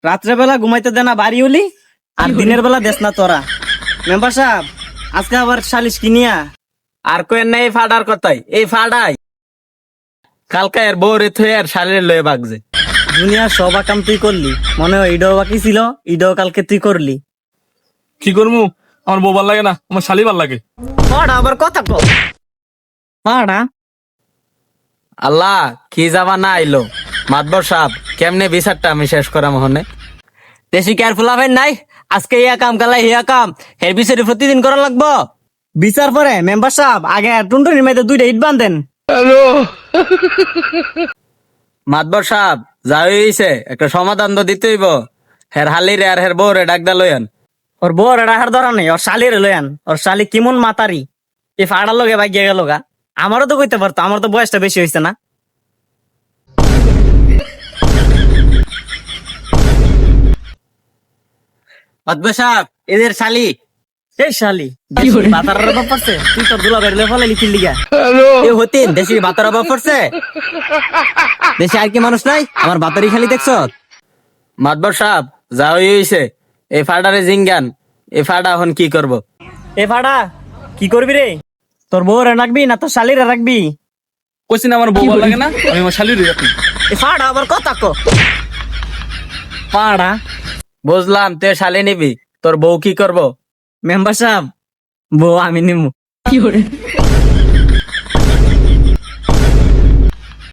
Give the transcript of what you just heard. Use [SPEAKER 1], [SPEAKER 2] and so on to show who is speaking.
[SPEAKER 1] রাত্রে বেলা ঘুমাইতে দেনা বাড়ি হলি আর দিনের বেলা দেশ না তোরা। মেম্বার সাহেব আজকে আবার সালিশ কিনিয়া
[SPEAKER 2] আর কোয়েন নাই এই ফাডার কথাই, এই ফাডাই কালকা এর বউরে থয়ে আর শালের লয়ে বাগছে।
[SPEAKER 1] দুনিয়ার সব কাম তুই করলি, মনে হয় ইডো বাকি ছিল, ইডো কালকে তুই করলি।
[SPEAKER 3] কি করবো? আমার বউ ভাল লাগে না, আমার শালি ভাল লাগে।
[SPEAKER 1] পাড়া আবার কথা কো পাড়া।
[SPEAKER 2] আল্লাহ কি যাবা না আইলো। মাতবর সাহেব কেমনে বিচারটা আমি শেষ করাম হনে।
[SPEAKER 1] বেশি কেয়ারফুল হবেন নাই, আজকে ইয়া কাম কালা ইয়া কাম, এর বিচারে প্রতিদিন করা লাগবো। বিচার পরে মেম্বার সাহেব আগে টুনটুনির মেয়েদের 2টা ইট বান্ধেন।
[SPEAKER 2] মাতবর সাহেব যা হইছে একটা সমাধান তো দিতে হইব। হের হালিরে আর হের বউরে ডাকদা লইয়ান।
[SPEAKER 1] ওর বউর রাখার ধরা নেই, ওর শালির লয়ান। ওর শালি কেমন মাতারি, এই ফাড়ার লগে ভাগিয়ে গেল গা। আমারও তো কইতে পারতো, আমার তো বয়সটা বেশি হয়েছে না।
[SPEAKER 2] মাতবর সাহেব এদের শালি
[SPEAKER 1] এই শালি বাতার অভাব পড়ছে, তুই তোর দুলা বেরলে ফলে লিখির লিগা।
[SPEAKER 2] এ হতেন দেশি ভাতার অভাব পড়ছে।
[SPEAKER 1] দেশে আর কি মানুষ নাই, আমার বাতারি খালি দেখছ।
[SPEAKER 2] মাতবর সাহেব যা হইছে এই ফাডারে জিঙ্গান। এই ফাডা এখন কি করব?
[SPEAKER 1] এ ফাড়া কি করবি রে? তোর বউরে রাখবি না তোর শালিরে রাখবি?
[SPEAKER 3] কইছি না আমার বউ ভাল লাগে না, আমি আমার শালির রাখি।
[SPEAKER 1] এ ফাড়া আবার কথা কো পাড়া।
[SPEAKER 2] বুঝলাম তুই শালি নিবি, তোর বউ কি করব?
[SPEAKER 1] মেম্বার সাহেব বউ আমি নিমু।